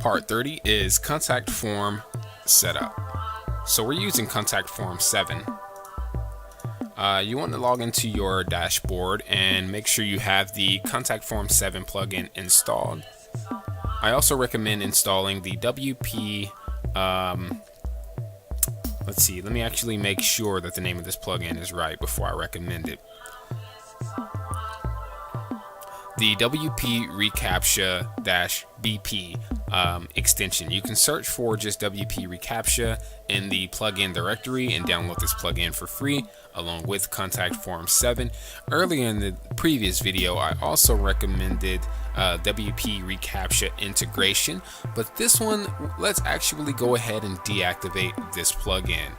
Part 30 is contact form setup. So we're using contact form 7. You want to log into your dashboard and make sure you have the contact form 7 plugin installed. I also recommend installing the WP. Let's see, let me actually make sure that the name of this plugin is right before I recommend it. The WP reCAPTCHA-BP extension. You can search for just WP reCAPTCHA in the plugin directory and download this plugin for free along with contact form 7. Earlier in the previous video, I also recommended WP reCAPTCHA integration, but this one, let's actually go ahead and deactivate this plugin.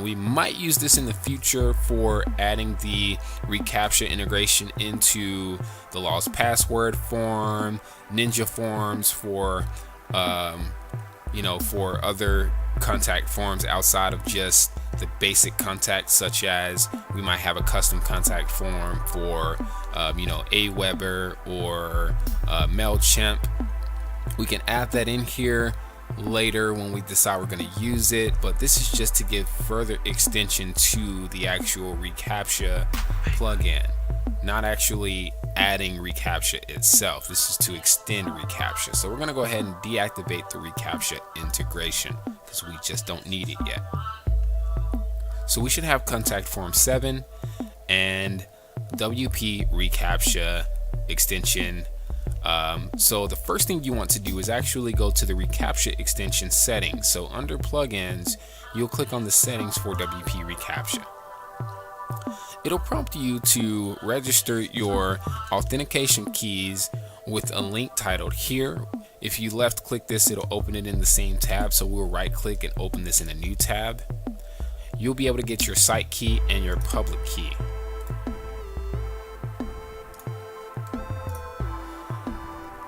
We might use this in the future for adding the reCAPTCHA integration into the lost password form, Ninja forms for for other contact forms outside of just the basic contact, such as we might have a custom contact form for Aweber or MailChimp. We can add that in here later when we decide we're going to use it, but this is just to give further extension to the actual reCAPTCHA plugin, not actually adding reCAPTCHA itself. This is to extend reCAPTCHA. So we're going to go ahead and deactivate the reCAPTCHA integration because we just don't need it yet. So we should have contact form 7 and WP reCAPTCHA extension. So the first thing you want to do is actually go to the reCAPTCHA extension settings. So under plugins, you'll click on the settings for WP reCAPTCHA. It'll prompt you to register your authentication keys with a link titled here. If you left click this, it'll open it in the same tab. So we'll right click and open this in a new tab. You'll be able to get your site key and your public key.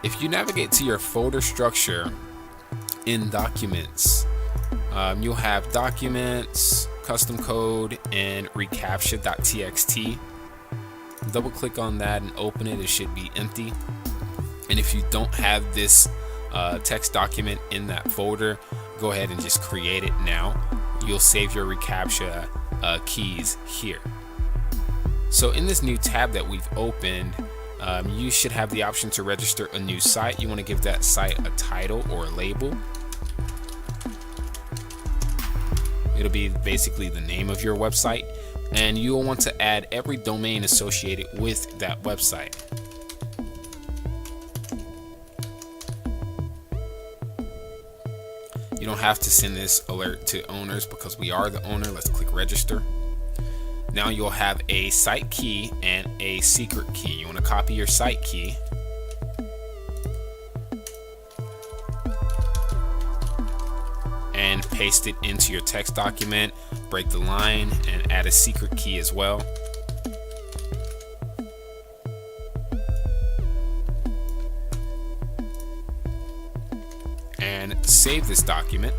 If you navigate to your folder structure in Documents, you'll have Documents, Custom Code, and reCAPTCHA.txt. Double click on that and open it. It should be empty. And if you don't have this text document in that folder, go ahead and just create it now. You'll save your reCAPTCHA keys here. So in this new tab that we've opened, you should have the option to register a new site. You want to give that site a title or a label. It'll be basically the name of your website, and you'll want to add every domain associated with that website. You don't have to send this alert to owners because we are the owner. Let's click register. Now you'll have a site key and a secret key. You want to copy your site key. And paste it into your text document. Break the line and add a secret key as well. And save this document.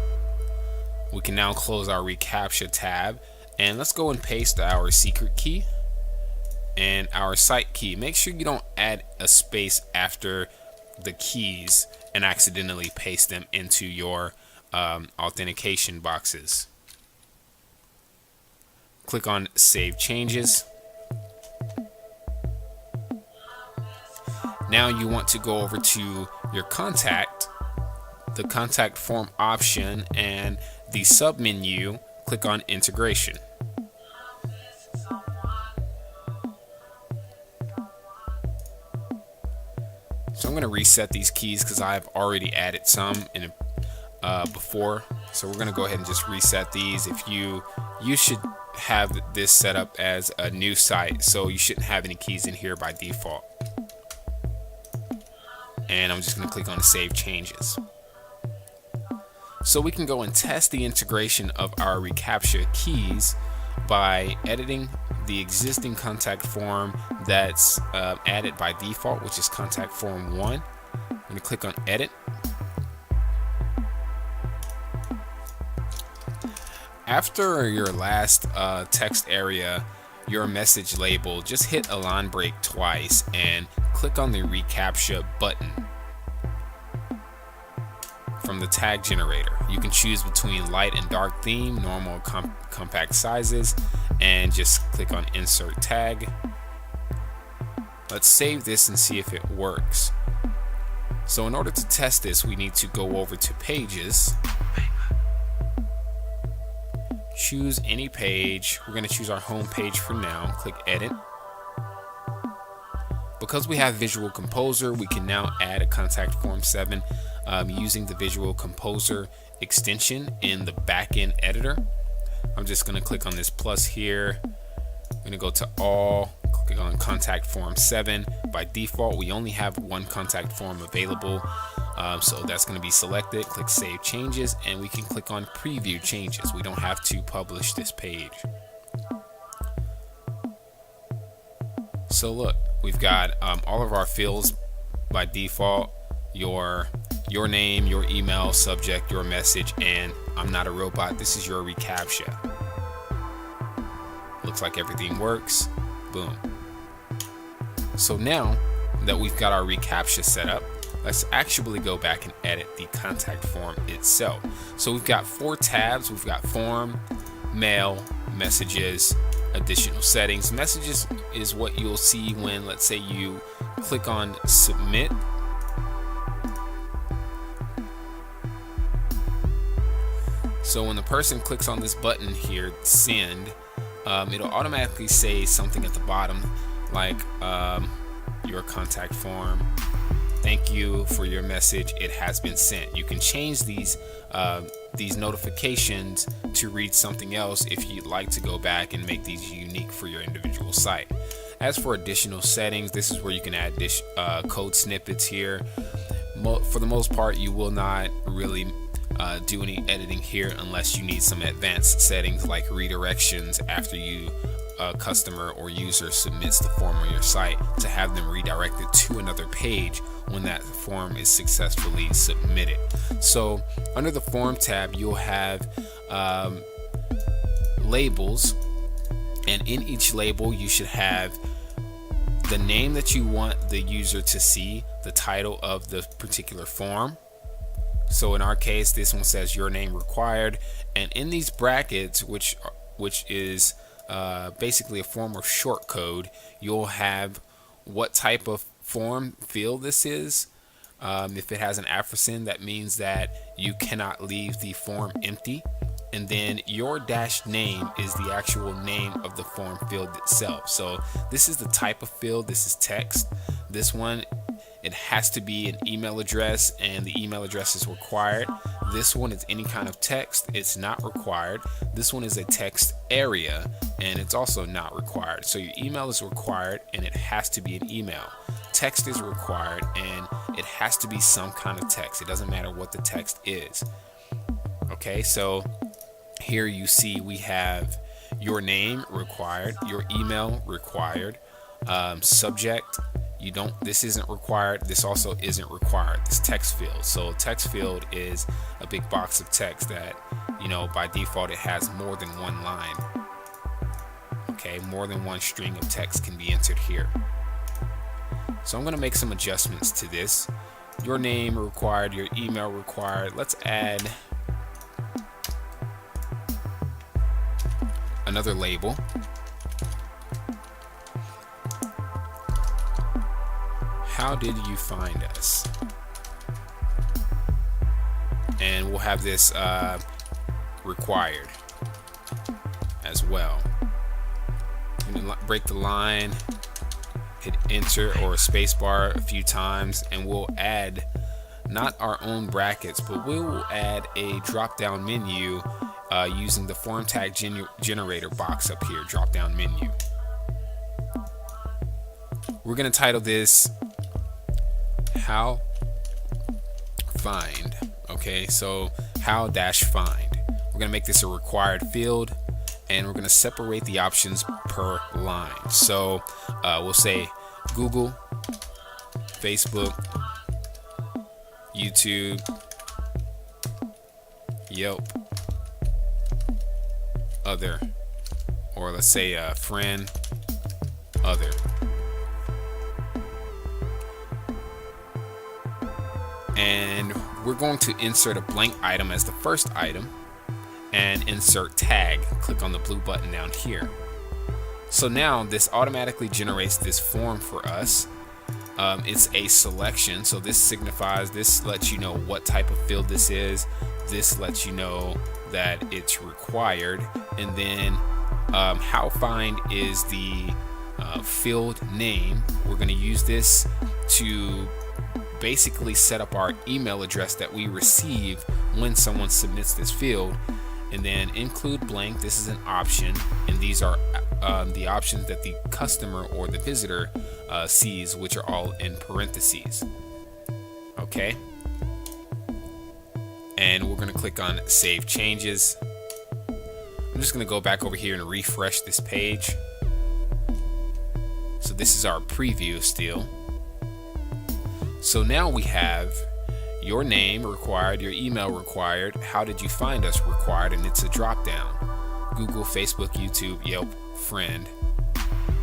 We can now close our reCAPTCHA tab. And let's go and paste our secret key and our site key. Make sure you don't add a space after the keys and accidentally paste them into your authentication boxes. Click on Save Changes. Now you want to go over to your contact, the contact form option, and the sub menu. Click on Integration. So I'm going to reset these keys because I've already added some in before. So we're going to go ahead and just reset these. If you should have this set up as a new site, so you shouldn't have any keys in here by default. And I'm just going to click on Save Changes. So we can go and test the integration of our reCAPTCHA keys by editing the existing contact form that's added by default, which is contact form 1. I'm going to click on Edit. After your last text area, your message label, just hit a line break twice and click on the reCAPTCHA button. from the tag generator. You can choose between light and dark theme, normal, compact sizes, and just click on insert tag. Let's save this and see if it works. So in order to test this, we need to go over to pages, choose any page. We're going to choose our home page for now. Click edit. Because we have Visual Composer, we can now add a contact form 7 using the Visual Composer extension in the backend editor. I'm just going to click on this plus here. I'm going to go to all, click on contact form 7. By default, we only have one contact form available, so that's going to be selected. Click Save Changes, and we can click on Preview Changes. We don't have to publish this page. So look, we've got all of our fields by default: your name, your email, subject, your message, and I'm not a robot. This is your reCAPTCHA. Looks like everything works. Boom. So now that we've got our reCAPTCHA set up, let's actually go back and edit the contact form itself. So we've got 4 tabs. We've got form, mail, messages, additional settings. Messages is what you'll see when, let's say, you click on submit. So when the person clicks on this button here, send, it'll automatically say something at the bottom like your contact form, thank you for your message, it has been sent. You can change these notifications to read something else if you'd like to go back and make these unique for your individual site. As for additional settings, this is where you can add code snippets here. For the most part, you will not really do any editing here unless you need some advanced settings like redirections after a customer or user submits the form on your site, to have them redirected to another page when that form is successfully submitted. So under the form tab, you'll have labels, and in each label you should have the name that you want the user to see, the title of the particular form. So in our case, this one says your name required, and in these brackets, which is basically a form of short code, you'll have what type of form field this is. If it has an ampersand, that means that you cannot leave the form empty. And then your dash name is the actual name of the form field itself. So this is the type of field. This is text. This one, it has to be an email address, and the email address is required. This one is any kind of text. It's not required. This one is a text area, and it's also not required. So your email is required, and it has to be an email. Text is required, and it has to be some kind of text. It doesn't matter what the text is. Okay, so here you see we have your name required, your email required, subject. This isn't required. This also isn't required. This text field. So text field is a big box of text that, by default it has more than one line. Okay, more than one string of text can be entered here. So I'm going to make some adjustments to this. Your name required, your email required. Let's add another label. How did you find us? And we'll have this required as well. Break the line, hit enter or spacebar a few times, and we'll add not our own brackets, but we will add a drop down menu using the form tag generator box up here, drop down menu. We're going to title this how find. Okay, so how dash find. We're going to make this a required field, and we're going to separate the options per line. So we'll say Google, Facebook, YouTube, Yelp, other, or let's say friend, other. And we're going to insert a blank item as the first item and insert tag. Click on the blue button down here. So now this automatically generates this form for us. It's a selection, so this lets you know what type of field this is. This lets you know that it's required, and then how find is the field name. We're going to use this to basically set up our email address that we receive when someone submits this field. And then include blank, this is an option, and these are the options that the customer or the visitor sees, which are all in parentheses. Okay, and we're going to click on Save Changes. I'm just going to go back over here and refresh this page. So this is our preview still. So now we have your name required, your email required, how did you find us required, and it's a drop down. Google, Facebook, YouTube, Yelp, friend.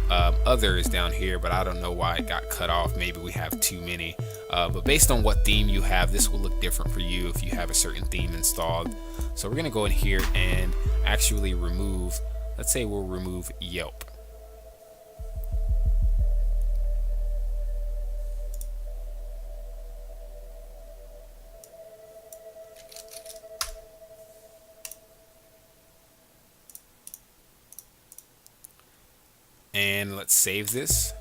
Other is down here, but I don't know why it got cut off. Maybe we have too many. But based on what theme you have, this will look different for you if you have a certain theme installed. So we're going to go in here and actually remove, let's say we'll remove Yelp. And let's save this.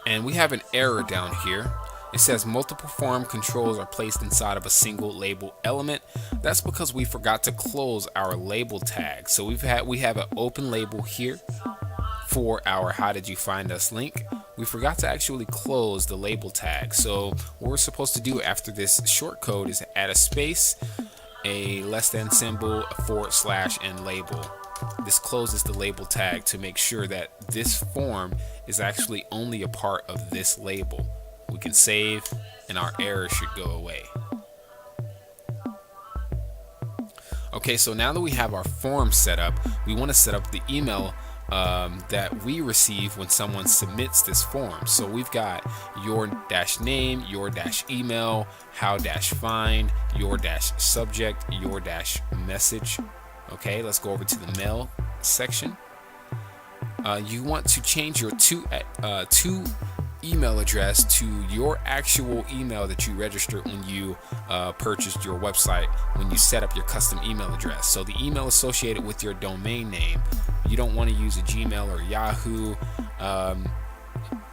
And we have an error down here. It says multiple form controls are placed inside of a single label element. That's because we forgot to close our label tag. So we have an open label here for our how did you find us link. We forgot to actually close the label tag. So what we're supposed to do after this short code is add a space, a less than symbol, a / and label. This closes the label tag to make sure that this form is actually only a part of this label. We can save and our error should go away. Okay, so now that we have our form set up, we want to set up the email that we receive when someone submits this form. So we've got your -name, your -email, how -find, your -subject, your -message. Okay, let's go over to the mail section. You want to change your to email address to your actual email that you registered when you purchased your website, when you set up your custom email address. So the email associated with your domain name. You don't want to use a Gmail or Yahoo.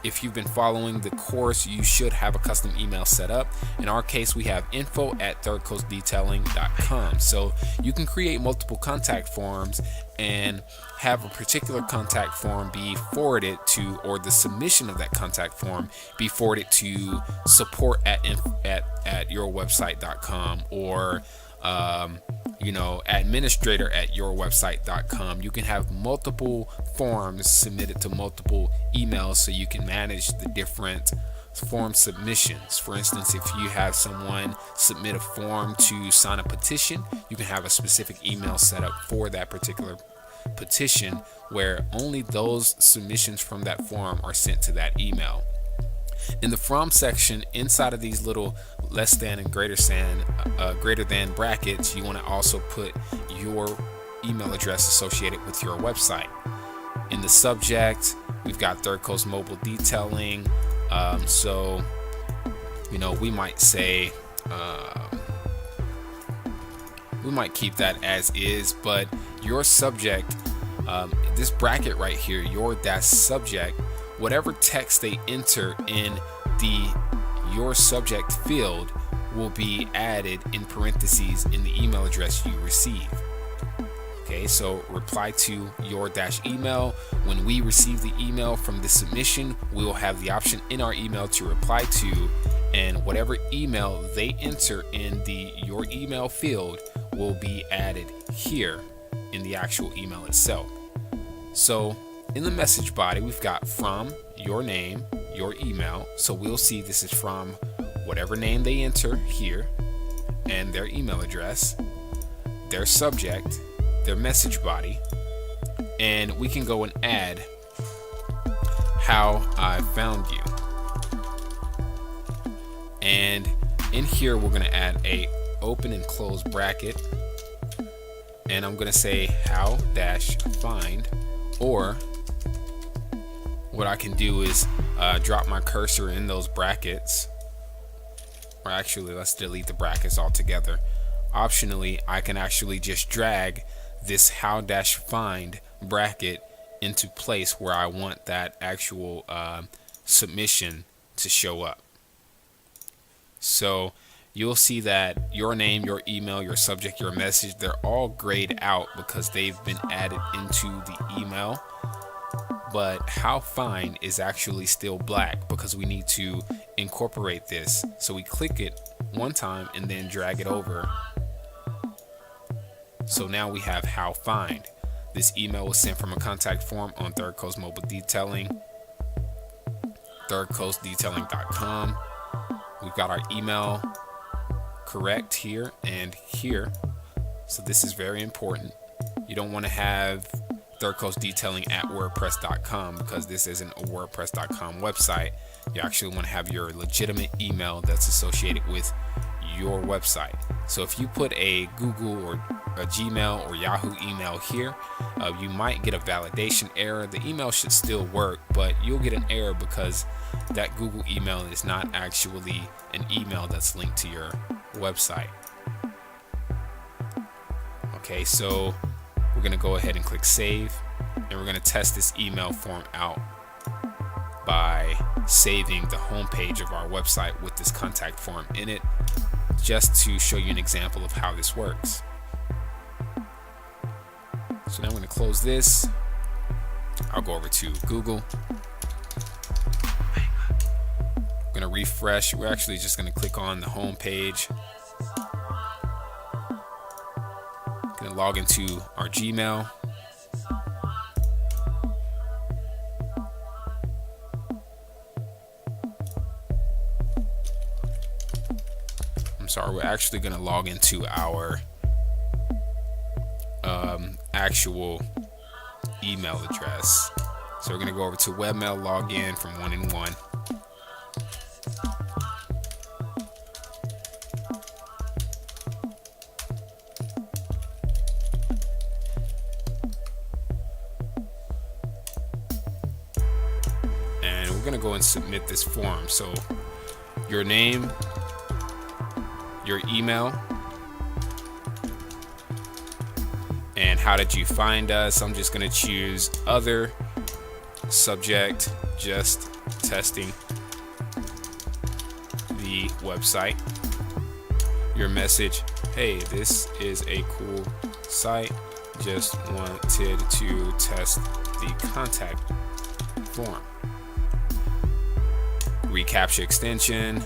If you've been following the course, you should have a custom email set up. In our case, we have info@thirdcoastdetailing.com. So you can create multiple contact forms and have a particular contact form be forwarded to, or the submission of that contact form be forwarded to support@yourwebsite.com or administrator@yourwebsite.com. You can have multiple forms submitted to multiple emails so you can manage the different form submissions. For instance, if you have someone submit a form to sign a petition, you can have a specific email set up for that particular petition where only those submissions from that form are sent to that email. In the from section, inside of these little less than and greater than brackets, you want to also put your email address associated with your website. In the subject, we've got Third Coast Mobile Detailing. So we might say, we might keep that as is, but your subject, this bracket right here, your -subject, whatever text they enter in your subject field will be added in parentheses in the email address you receive. Okay, so reply to your -email. When we receive the email from the submission, we will have the option in our email to reply to, and whatever email they enter in your email field will be added here in the actual email itself. So in the message body, we've got from, your name, your email. So we'll see this is from whatever name they enter here and their email address, their subject, their message body, and we can go and add how I found you. And in here, we're going to add a open and close bracket. And I'm going to say how-find, or what I can do is drop my cursor in those brackets. Or actually, let's delete the brackets altogether. Optionally, I can actually just drag this how-find bracket into place where I want that actual submission to show up. So you'll see that your name, your email, your subject, your message, they're all grayed out because they've been added into the email. But how find is actually still black because we need to incorporate this. So we click it one time and then drag it over. So now we have how find. This email was sent from a contact form on Third Coast Mobile Detailing, thirdcoastdetailing.com. We've got our email correct here and here. So this is very important. You don't want to have Third Coast Detailing at WordPress.com because this isn't a WordPress.com website. You actually want to have your legitimate email that's associated with your website. So if you put a Google or a Gmail or Yahoo email here, you might get a validation error. The email should still work, but you'll get an error because that Google email is not actually an email that's linked to your website. Okay, so we're going to go ahead and click save, and we're going to test this email form out by saving the home page of our website with this contact form in it, just to show you an example of how this works. So now I'm going to close this. I'll go over to Google. I'm going to refresh. We're actually just going to click on the home page. Going to log into our Gmail. I'm sorry, we're actually going to log into our actual email address. So we're going to go over to webmail login from 1-in-1. And we're going to go and submit this form. So your name, your email, and how did you find us? I'm just going to choose other, subject, just testing the website. Your message, hey, this is a cool site, just wanted to test the contact form. Recaptcha extension,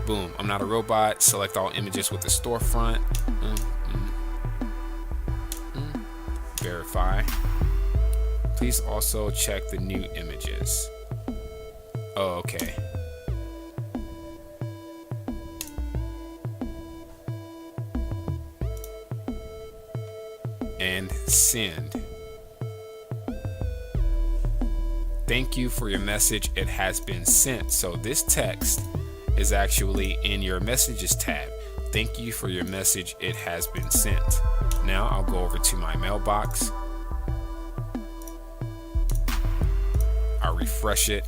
boom, I'm not a robot, select all images with the storefront. Verify. Please also check the new images. Oh, okay. And send. Thank you for your message. It has been sent. So this text is actually in your messages tab. Thank you for your message. It has been sent. Now I'll go over to my mailbox. I'll refresh it.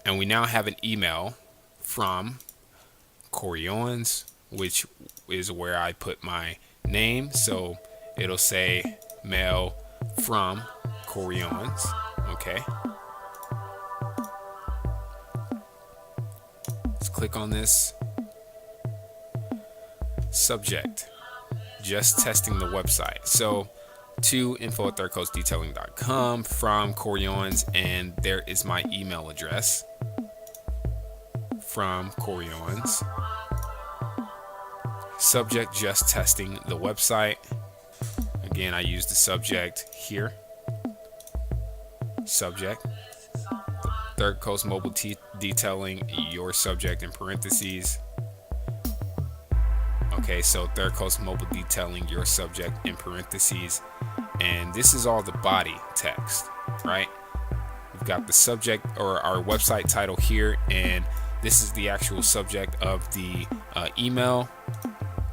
And we now have an email from Corey Owens, which is where I put my name. So it'll say mail from Corey Owens. Okay. Let's click on this. Subject, just testing the website. So to info@thirdcoastdetailing.com from Corey Owens, and there is my email address from Corey Owens. Subject, just testing the website. Again, I use the subject here. subject. Third Coast Mobile Detailing, your subject in parentheses. Okay, so Third Coast Mobile Detailing, your subject in parentheses. And this is all the body text, right? We've got the subject or our website title here, and this is the actual subject of the email,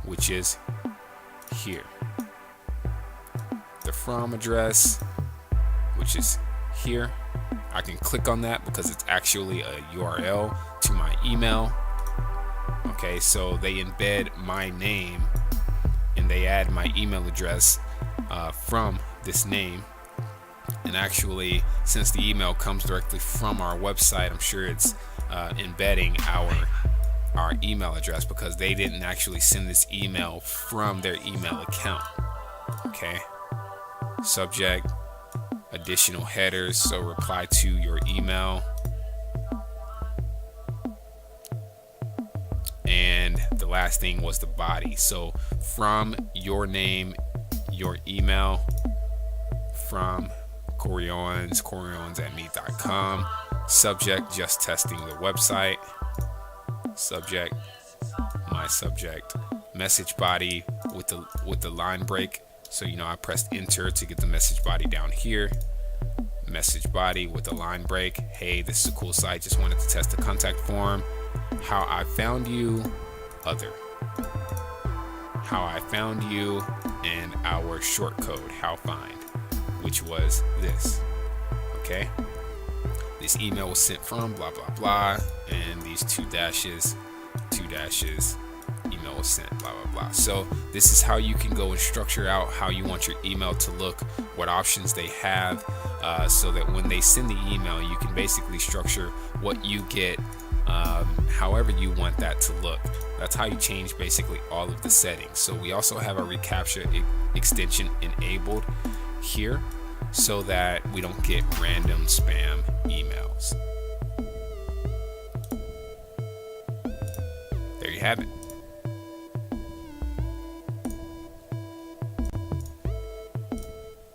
which is here. The from address, which is here. I can click on that because it's actually a URL to my email. Okay, so they embed my name and they add my email address from this name. And actually, since the email comes directly from our website, I'm sure it's embedding our email address because they didn't actually send this email from their email account. Okay, subject, additional headers, so reply to your email. And the last thing was the body. So from your name, your email, from Coriones@me.com. Subject, just testing the website. Subject, my subject. Message body with the line break. So I pressed enter to get the message body down here. Message body with the line break. Hey, this is a cool site. Just wanted to test the contact form. How I found you, other. How I found you, and our short code, how find, which was this. Okay, this email was sent from blah blah blah, and these two dashes, email was sent blah blah blah. So this is how you can go and structure out how you want your email to look, what options they have, so that when they send the email, you can basically structure what you get however you want that to look. That's how you change basically all of the settings. So we also have our reCAPTCHA extension enabled here so that we don't get random spam emails. There you have it.